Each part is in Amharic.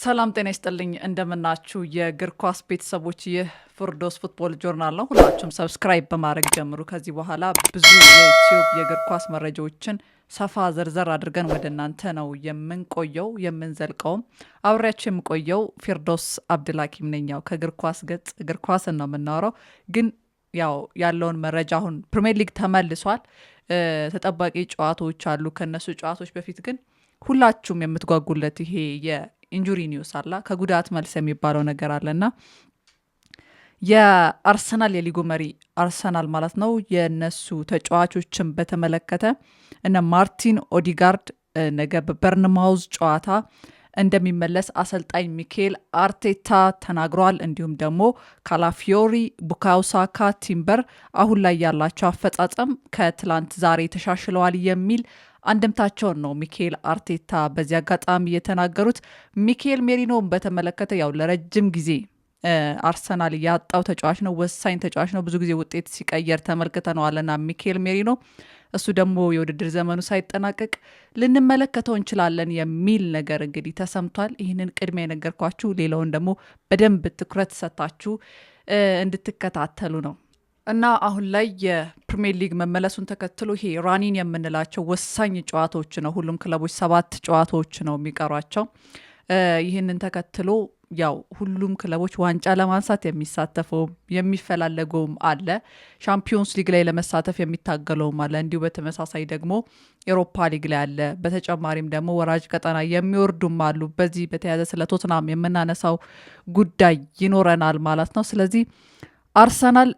ሰላም ጤና ይስጥልኝ እንደምናችሁ የእግር ኳስ ቤተሰቦች ይህ ፍርዶስ ፉትቦል ጆርናል ነው። ሁላችሁም ሰብስክራይብ በማድረግ ጀምሩ። ከዚህ በኋላ ብዙ የዩቲዩብ የእግር ኳስ መረጃዎችን ሰፋ ዘርዘር አድርገን ወደ እናንተ ነው የምንቆየው የምንዘልቀውም። አብሬያችሁ የምቆየው ፊርዶስ አብድልሐኪም ነኝ። ያው ከእግር ኳስ ገጽ እግር ኳስን ነው የምናወራው። ግን ያው ያለውን መረጃ አሁን ፕሪሚየር ሊግ ተመልሷል። ተጠባቂ ጨዋታዎች አሉ። ከነሱ ጨዋታዎች በፊት ግን ሁላችሁም የምትጓጉለት ይሄ የኢንጁሪ ኒውስ አላ ከጉዳት መልስ የሚባለው ነገር አለና የአርሰናል የሊጉ መሪ አርሰናል ማለት ነው የነሱ ተጫዋቾችን በተመለከተ እነ ማርቲን ኦዲጋርድ ነገ በበርንማውዝ ጨዋታ እንደሚመለስ አሰልጣኝ ሚኬል አርቴታ ተናግሯል። እንዲሁም ደግሞ ካላፊዮሪ፣ ቡካዮ ሳካ፣ ቲምበር አሁን ላይ ያላቸው አፈጻጸም ከትላንት ዛሬ ተሻሽለዋል የሚል አንድምታቸውን ነው ሚኬል አርቴታ በዚህ አጋጣሚ የተናገሩት። ሚኬል ሜሪኖን በተመለከተ ያው ለረጅም ጊዜ አርሰናል ያጣው ተጫዋች ነው፣ ወሳኝ ተጫዋች ነው። ብዙ ጊዜ ውጤት ሲቀየር ተመልክተነዋልና ሚኬል ሜሪኖ እሱ ደግሞ የውድድር ዘመኑ ሳይጠናቀቅ ልንመለከተው እንችላለን የሚል ነገር እንግዲህ ተሰምቷል። ይህንን ቅድሚያ የነገርኳችሁ ሌላውን ደግሞ በደንብ ትኩረት ሰጣችሁ እንድትከታተሉ ነው። እና አሁን ላይ የፕሪሚየር ሊግ መመለሱን ተከትሎ ይሄ ራኒን የምንላቸው ወሳኝ ጨዋታዎች ነው። ሁሉም ክለቦች 7 ጨዋታዎች ነው የሚቀሯቸው። ይህንን ተከትሎ ያው ሁሉም ክለቦች ዋንጫ ለማንሳት የሚሳተፈውም የሚፈላለገውም አለ። ሻምፒዮንስ ሊግ ላይ ለመሳተፍ የሚታገለውም አለ። እንዲሁ በተመሳሳይ ደግሞ ኤሮፓ ሊግ ላይ አለ። በተጨማሪም ደግሞ ወራጅ ቀጠና የሚወርዱም አሉ። በዚህ በተያያዘ ስለ ቶትናም የምናነሳው ጉዳይ ይኖረናል ማለት ነው። ስለዚህ አርሰናል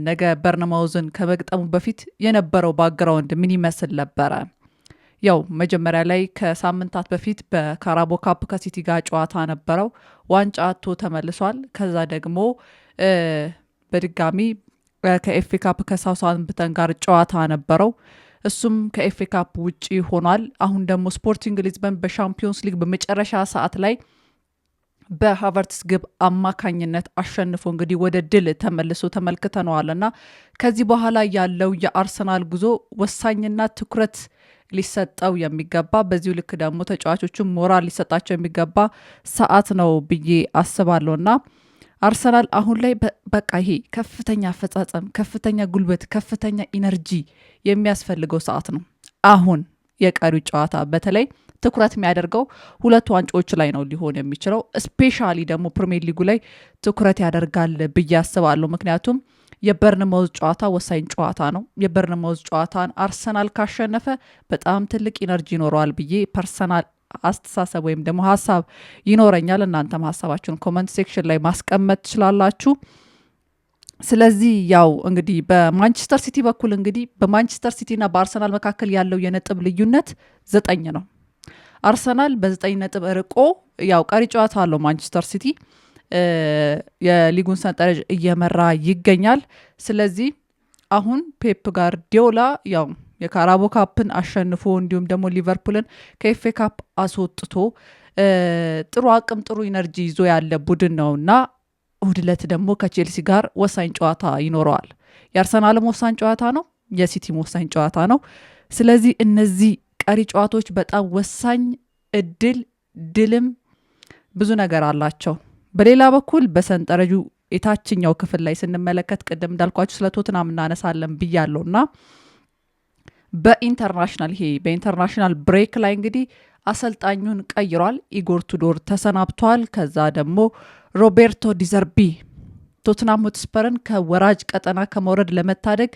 ነገ በርንማውዝን ከመግጠሙ በፊት የነበረው ባክግራውንድ ምን ይመስል ነበረ? ያው መጀመሪያ ላይ ከሳምንታት በፊት በካራቦ ካፕ ከሲቲ ጋር ጨዋታ ነበረው። ዋንጫ አቶ ተመልሷል። ከዛ ደግሞ በድጋሚ ከኤፍ ኤ ካፕ ከሳውዝሃምፕተን ጋር ጨዋታ ነበረው። እሱም ከኤፍ ኤ ካፕ ውጪ ሆኗል። አሁን ደግሞ ስፖርቲንግ ሊዝበን በሻምፒዮንስ ሊግ በመጨረሻ ሰዓት ላይ በሃቨርትስ ግብ አማካኝነት አሸንፎ እንግዲህ ወደ ድል ተመልሶ ተመልክተነዋልና ከዚህ በኋላ ያለው የአርሰናል ጉዞ ወሳኝና ትኩረት ሊሰጠው የሚገባ በዚሁ ልክ ደግሞ ተጫዋቾቹ ሞራል ሊሰጣቸው የሚገባ ሰዓት ነው ብዬ አስባለሁና አርሰናል አሁን ላይ በቃ ይሄ ከፍተኛ አፈጻጸም፣ ከፍተኛ ጉልበት፣ ከፍተኛ ኢነርጂ የሚያስፈልገው ሰዓት ነው። አሁን የቀሪው ጨዋታ በተለይ ትኩረት የሚያደርገው 2 ዋንጫዎች ላይ ነው ሊሆን የሚችለው። ስፔሻሊ ደግሞ ፕሪሚየር ሊጉ ላይ ትኩረት ያደርጋል ብዬ አስባለሁ። ምክንያቱም የበርንማውዝ ጨዋታ ወሳኝ ጨዋታ ነው። የበርንማውዝ ጨዋታን አርሰናል ካሸነፈ በጣም ትልቅ ኢነርጂ ይኖረዋል ብዬ ፐርሰናል አስተሳሰብ ወይም ደግሞ ሀሳብ ይኖረኛል። እናንተም ሀሳባችሁን ኮመንት ሴክሽን ላይ ማስቀመጥ ትችላላችሁ። ስለዚህ ያው እንግዲህ በማንቸስተር ሲቲ በኩል እንግዲህ በማንቸስተር ሲቲ እና በአርሰናል መካከል ያለው የነጥብ ልዩነት 9 ነው። አርሰናል በ9 ነጥብ ርቆ ያው ቀሪ ጨዋታ አለው። ማንቸስተር ሲቲ የሊጉን ሰንጠረዥ እየመራ ይገኛል። ስለዚህ አሁን ፔፕ ጋርዲዮላ ያው የካራቦ ካፕን አሸንፎ እንዲሁም ደግሞ ሊቨርፑልን ከኤፍ ኤ ካፕ አስወጥቶ ጥሩ አቅም ጥሩ ኢነርጂ ይዞ ያለ ቡድን ነውና እሁድ ዕለት ደግሞ ከቼልሲ ጋር ወሳኝ ጨዋታ ይኖረዋል። የአርሰናልም ወሳኝ ጨዋታ ነው፣ የሲቲም ወሳኝ ጨዋታ ነው። ስለዚህ እነዚህ ቀሪ ጨዋታዎች በጣም ወሳኝ ድልም ብዙ ነገር አላቸው። በሌላ በኩል በሰንጠረጁ የታችኛው ክፍል ላይ ስንመለከት ቅድም እንዳልኳችሁ ስለ ቶትናም እናነሳለን ብያለሁና በኢንተርናሽናል ብሬክ ላይ እንግዲህ አሰልጣኙን ቀይሯል። ኢጎር ቱዶር ተሰናብቷል። ከዛ ደግሞ ሮቤርቶ ዲዘርቢ ቶትናም ሆትስፐርን ከወራጅ ቀጠና ከመውረድ ለመታደግ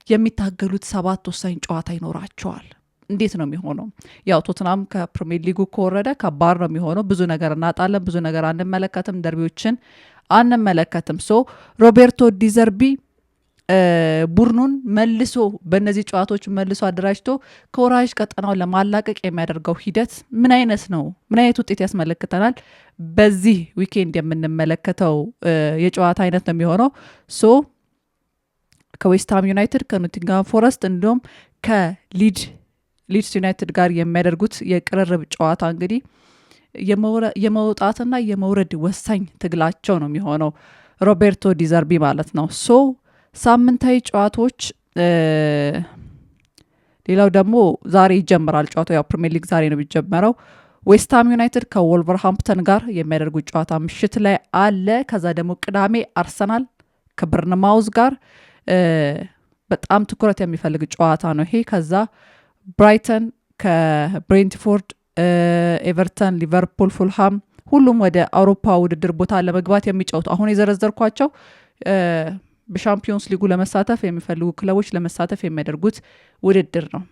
የሚታገሉት 7 ወሳኝ ጨዋታ ይኖራቸዋል። እንዴት ነው የሚሆነው? ያው ቶትናም ከፕሪሚየር ሊጉ ከወረደ ከባድ ነው የሚሆነው። ብዙ ነገር እናጣለን፣ ብዙ ነገር አንመለከትም፣ ደርቢዎችን አንመለከትም። ሮቤርቶ ዲዘርቢ ቡድኑን መልሶ በእነዚህ ጨዋታዎች መልሶ አደራጅቶ ከወራጅ ቀጠናው ለማላቀቅ የሚያደርገው ሂደት ምን አይነት ነው? ምን አይነት ውጤት ያስመለክተናል? በዚህ ዊኬንድ የምንመለከተው የጨዋታ አይነት ነው የሚሆነው። ከዌስትሃም ዩናይትድ፣ ከኖቲንግሃም ፎረስት እንዲሁም ከሊድስ ዩናይትድ ጋር የሚያደርጉት የቅርርብ ጨዋታ እንግዲህ የመውጣትና የመውረድ ወሳኝ ትግላቸው ነው የሚሆነው ሮቤርቶ ዲዘርቢ ማለት ነው። ሳምንታዊ ጨዋታዎች ሌላው ደግሞ ዛሬ ይጀምራል ጨዋታው። ያው ፕሪሚየር ሊግ ዛሬ ነው የሚጀመረው። ዌስትሃም ዩናይትድ ከወልቨርሃምፕተን ጋር የሚያደርጉት ጨዋታ ምሽት ላይ አለ። ከዛ ደግሞ ቅዳሜ አርሰናል ከበርንማውዝ ጋር በጣም ትኩረት የሚፈልግ ጨዋታ ነው ይሄ። ከዛ ብራይተን ከብሬንትፎርድ፣ ኤቨርተን፣ ሊቨርፑል፣ ፉልሃም ሁሉም ወደ አውሮፓ ውድድር ቦታ ለመግባት የሚጫወቱ አሁን የዘረዘርኳቸው በሻምፒዮንስ ሊጉ ለመሳተፍ የሚፈልጉ ክለቦች ለመሳተፍ የሚያደርጉት ውድድር ነው።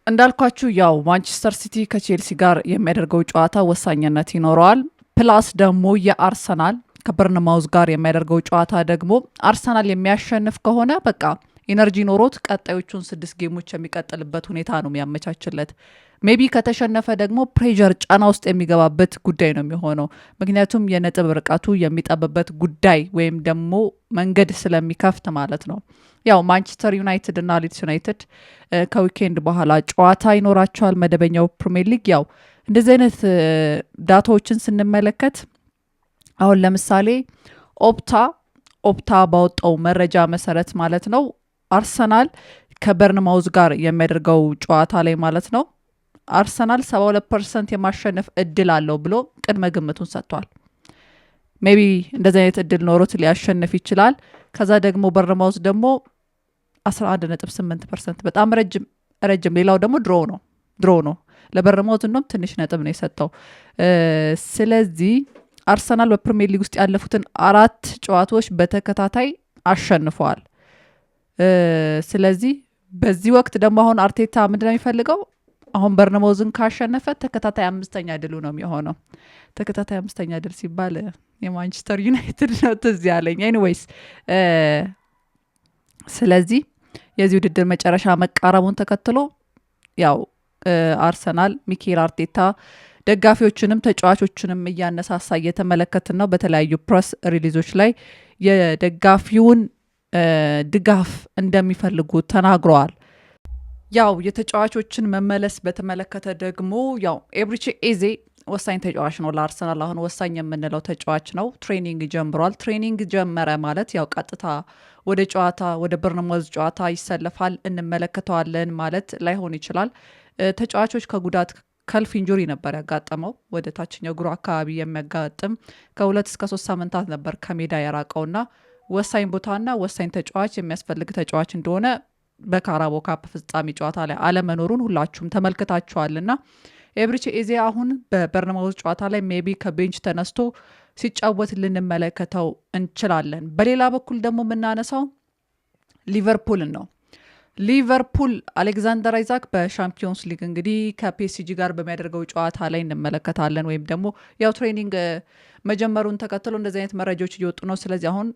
እንዳልኳችሁ ያው ማንቸስተር ሲቲ ከቼልሲ ጋር የሚያደርገው ጨዋታ ወሳኝነት ይኖረዋል። ፕላስ ደግሞ የአርሰናል ከበርንማውዝ ጋር የሚያደርገው ጨዋታ ደግሞ አርሰናል የሚያሸንፍ ከሆነ በቃ ኢነርጂ ኖሮት ቀጣዮቹን 6 ጌሞች የሚቀጥልበት ሁኔታ ነው የሚያመቻችለት። ሜቢ ከተሸነፈ ደግሞ ፕሬዠር ጫና ውስጥ የሚገባበት ጉዳይ ነው የሚሆነው። ምክንያቱም የነጥብ ርቀቱ የሚጠብበት ጉዳይ ወይም ደግሞ መንገድ ስለሚከፍት ማለት ነው። ያው ማንቸስተር ዩናይትድ እና ሊድስ ዩናይትድ ከዊኬንድ በኋላ ጨዋታ ይኖራቸዋል መደበኛው ፕሪሚየር ሊግ። ያው እንደዚህ አይነት ዳታዎችን ስንመለከት አሁን ለምሳሌ ኦፕታ ባወጣው መረጃ መሰረት ማለት ነው አርሰናል ከበርንማውዝ ጋር የሚያደርገው ጨዋታ ላይ ማለት ነው አርሰናል 72% የማሸነፍ እድል አለው ብሎ ቅድመ ግምቱን ሰጥቷል። ሜቢ እንደዚህ አይነት እድል ኖሮት ሊያሸንፍ ይችላል። ከዛ ደግሞ በርንማውዝ ደግሞ 11.8% በጣም ረጅም። ሌላው ደግሞ ድሮ ነው። ለበርንማውዝ እንደውም ትንሽ ነጥብ ነው የሰጠው። ስለዚህ አርሰናል በፕሪሚየር ሊግ ውስጥ ያለፉትን 4 ጨዋታዎች በተከታታይ አሸንፈዋል። ስለዚህ በዚህ ወቅት ደግሞ አሁን አርቴታ ምንድን ነው የሚፈልገው? አሁን በርንማውዝን ካሸነፈ ተከታታይ 5ኛ ድሉ ነው የሚሆነው። ተከታታይ 5ኛ ድል ሲባል የማንቸስተር ዩናይትድ ነው ትዝ ያለኝ። ኤኒዌይስ ስለዚህ የዚህ ውድድር መጨረሻ መቃረቡን ተከትሎ ያው አርሰናል ሚኬል አርቴታ ደጋፊዎችንም ተጫዋቾችንም እያነሳሳ እየተመለከትን ነው። በተለያዩ ፕሬስ ሪሊዞች ላይ የደጋፊውን ድጋፍ እንደሚፈልጉ ተናግረዋል። ያው የተጫዋቾችን መመለስ በተመለከተ ደግሞ ያው ኤብሪቼ ኤዜ ወሳኝ ተጫዋች ነው ለአርሰናል። አሁን ወሳኝ የምንለው ተጫዋች ነው። ትሬኒንግ ጀምሯል። ትሬኒንግ ጀመረ ማለት ያው ቀጥታ ወደ ጨዋታ ወደ በርንማውዝ ጨዋታ ይሰለፋል እንመለከተዋለን ማለት ላይሆን ይችላል። ተጫዋቾች ከጉዳት ከልፍ ኢንጁሪ ነበር ያጋጠመው። ወደ ታችኛው እግሩ አካባቢ የሚያጋጥም ከ2 እስከ 3 ሳምንታት ነበር ከሜዳ የራቀውና ወሳኝ ቦታና ወሳኝ ተጫዋች የሚያስፈልግ ተጫዋች እንደሆነ በካራቦ ካፕ ፍጻሜ ጨዋታ ላይ አለመኖሩን ሁላችሁም ተመልክታችኋልና ኤብሪቼ ኤዜ አሁን በበርንማውዝ ጨዋታ ላይ ሜቢ ከቤንች ተነስቶ ሲጫወት ልንመለከተው እንችላለን። በሌላ በኩል ደግሞ የምናነሳው ሊቨርፑልን ነው። ሊቨርፑል አሌክዛንደር አይዛክ በሻምፒዮንስ ሊግ እንግዲህ ከፒኤስጂ ጋር በሚያደርገው ጨዋታ ላይ እንመለከታለን። ወይም ደግሞ ያው ትሬኒንግ መጀመሩን ተከትሎ እንደዚህ አይነት መረጃዎች እየወጡ ነው። ስለዚህ አሁን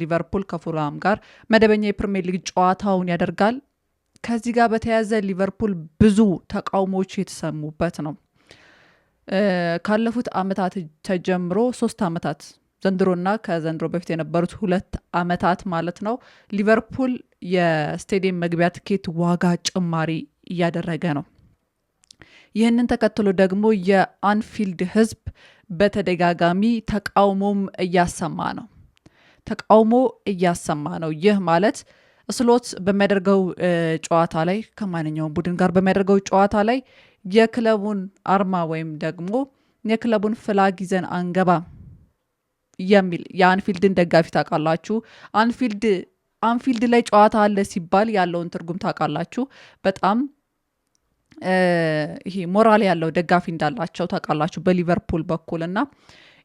ሊቨርፑል ከፉልሃም ጋር መደበኛ የፕሪሚየር ሊግ ጨዋታውን ያደርጋል። ከዚህ ጋር በተያያዘ ሊቨርፑል ብዙ ተቃውሞዎች የተሰሙበት ነው። ካለፉት አመታት ተጀምሮ 3 አመታት ዘንድሮና ከዘንድሮ በፊት የነበሩት 2 አመታት ማለት ነው ሊቨርፑል የስቴዲየም መግቢያ ትኬት ዋጋ ጭማሪ እያደረገ ነው። ይህንን ተከትሎ ደግሞ የአንፊልድ ህዝብ በተደጋጋሚ ተቃውሞ እያሰማ ነው። ይህ ማለት ስሎት በሚያደርገው ጨዋታ ላይ ከማንኛውም ቡድን ጋር በሚያደርገው ጨዋታ ላይ የክለቡን አርማ ወይም ደግሞ የክለቡን ፍላግ ይዘን አንገባ የሚል የአንፊልድን ደጋፊ ታውቃላችሁ። አንፊልድ ላይ ጨዋታ አለ ሲባል ያለውን ትርጉም ታውቃላችሁ። በጣም ይሄ ሞራል ያለው ደጋፊ እንዳላቸው ታውቃላችሁ በሊቨርፑል በኩል እና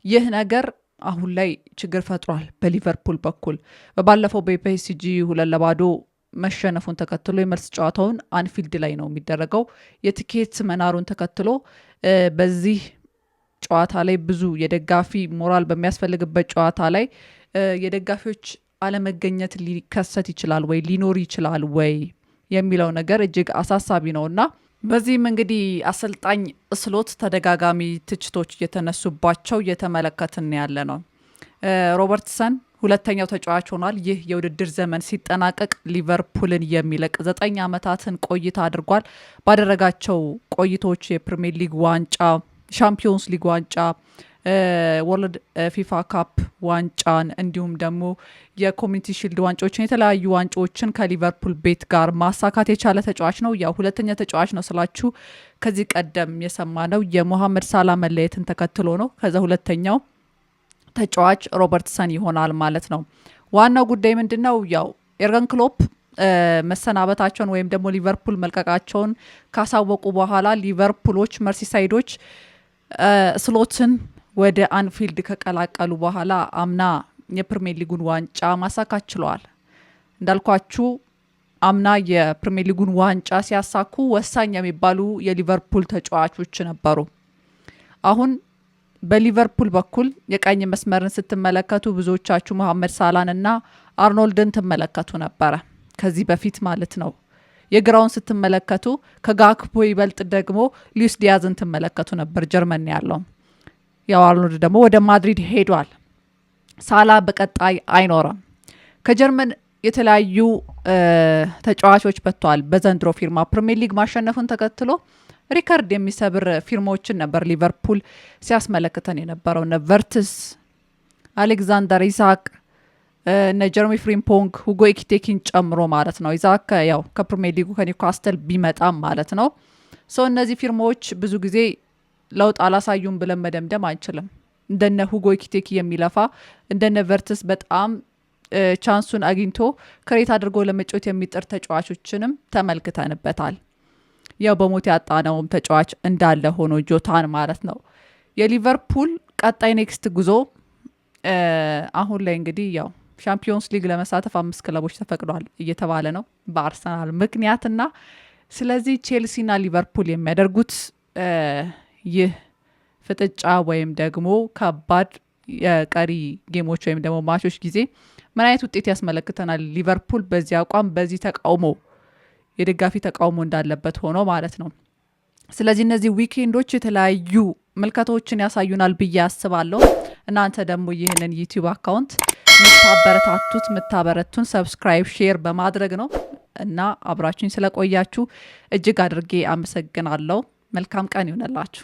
ይህ ነገር አሁን ላይ ችግር ፈጥሯል በሊቨርፑል በኩል። በባለፈው በፒኤስጂ 2-0 መሸነፉን ተከትሎ የመልስ ጨዋታውን አንፊልድ ላይ ነው የሚደረገው። የትኬት መናሩን ተከትሎ በዚህ ጨዋታ ላይ ብዙ የደጋፊ ሞራል በሚያስፈልግበት ጨዋታ ላይ የደጋፊዎች አለመገኘት ሊከሰት ይችላል ወይ ሊኖር ይችላል ወይ የሚለው ነገር እጅግ አሳሳቢ ነውና በዚህም እንግዲህ አሰልጣኝ ስሎት ተደጋጋሚ ትችቶች እየተነሱባቸው እየተመለከትን ያለ ነው። ሮበርትሰን ሁለተኛው ተጫዋች ሆኗል። ይህ የውድድር ዘመን ሲጠናቀቅ ሊቨርፑልን የሚለቅ 9 ዓመታትን ቆይታ አድርጓል። ባደረጋቸው ቆይቶች የፕሪሚየር ሊግ ዋንጫ፣ ሻምፒዮንስ ሊግ ዋንጫ፣ ወርልድ ፊፋ ካፕ ዋንጫን እንዲሁም ደግሞ የኮሚኒቲ ሺልድ ዋንጫዎችን የተለያዩ ዋንጫዎችን ከሊቨርፑል ቤት ጋር ማሳካት የቻለ ተጫዋች ነው። ያው ሁለተኛ ተጫዋች ነው ስላችሁ ከዚህ ቀደም የሰማነው የሞሐመድ ሳላ መለየትን ተከትሎ ነው። ከዛ ሁለተኛው ተጫዋች ሮበርትሰን ይሆናል ማለት ነው። ዋናው ጉዳይ ምንድነው? ያው ኤርገን ክሎፕ መሰናበታቸውን ወይም ደግሞ ሊቨርፑል መልቀቃቸውን ካሳወቁ በኋላ ሊቨርፑሎች መርሲሳይዶች ስሎትን ወደ አንፊልድ ከቀላቀሉ በኋላ አምና የፕሪሚየር ሊጉን ዋንጫ ማሳካት ችለዋል። እንዳልኳችሁ አምና የፕሪሚየር ሊጉን ዋንጫ ሲያሳኩ ወሳኝ የሚባሉ የሊቨርፑል ተጫዋቾች ነበሩ። አሁን በሊቨርፑል በኩል የቀኝ መስመርን ስትመለከቱ ብዙዎቻችሁ መሐመድ ሳላን እና አርኖልድን ትመለከቱ ነበረ ከዚህ በፊት ማለት ነው። የግራውን ስትመለከቱ ከጋክፖ ይበልጥ ደግሞ ሉዊስ ዲያዝን ትመለከቱ ነበር ጀርመን ያለው። ያው አርኖልድ ደግሞ ወደ ማድሪድ ሄዷል። ሳላ በቀጣይ አይኖርም። ከጀርመን የተለያዩ ተጫዋቾች በተዋል። በዘንድሮ ፊርማ ፕሪሚየር ሊግ ማሸነፉን ተከትሎ ሪከርድ የሚሰብር ፊርማዎችን ነበር ሊቨርፑል ሲያስመለክተን የነበረው። እነ ቨርትስ፣ አሌክዛንደር ኢሳክ፣ እነ ጀርሚ ፍሪምፖንግ፣ ሁጎ ኢኪቴኪን ጨምሮ ማለት ነው። ኢሳክ ያው ከፕሪሚየር ሊጉ ከኒውካስትል ቢመጣም ማለት ነው። ሰው እነዚህ ፊርማዎች ብዙ ጊዜ ለውጥ አላሳዩም ብለን መደምደም አንችልም። እንደነ ሁጎ ኢኪቴኪ የሚለፋ እንደነ ቨርትስ በጣም ቻንሱን አግኝቶ ክሬት አድርጎ ለመጫወት የሚጥር ተጫዋቾችንም ተመልክተንበታል። ያው በሞት ያጣነውም ተጫዋች እንዳለ ሆኖ ጆታን ማለት ነው። የሊቨርፑል ቀጣይ ኔክስት ጉዞ አሁን ላይ እንግዲህ ያው ሻምፒዮንስ ሊግ ለመሳተፍ 5 ክለቦች ተፈቅዷል እየተባለ ነው በአርሰናል ምክንያትና ስለዚህ ቼልሲና ሊቨርፑል የሚያደርጉት ይህ ፍጥጫ ወይም ደግሞ ከባድ የቀሪ ጌሞች ወይም ደግሞ ማቾች ጊዜ ምን አይነት ውጤት ያስመለክተናል? ሊቨርፑል በዚህ አቋም በዚህ ተቃውሞ የደጋፊ ተቃውሞ እንዳለበት ሆኖ ማለት ነው። ስለዚህ እነዚህ ዊኬንዶች የተለያዩ ምልከቶችን ያሳዩናል ብዬ አስባለሁ። እናንተ ደግሞ ይህንን ዩቲዩብ አካውንት ምታበረቱን ሰብስክራይብ፣ ሼር በማድረግ ነው እና አብራችሁኝ ስለቆያችሁ እጅግ አድርጌ አመሰግናለሁ። መልካም ቀን ይሁንላችሁ።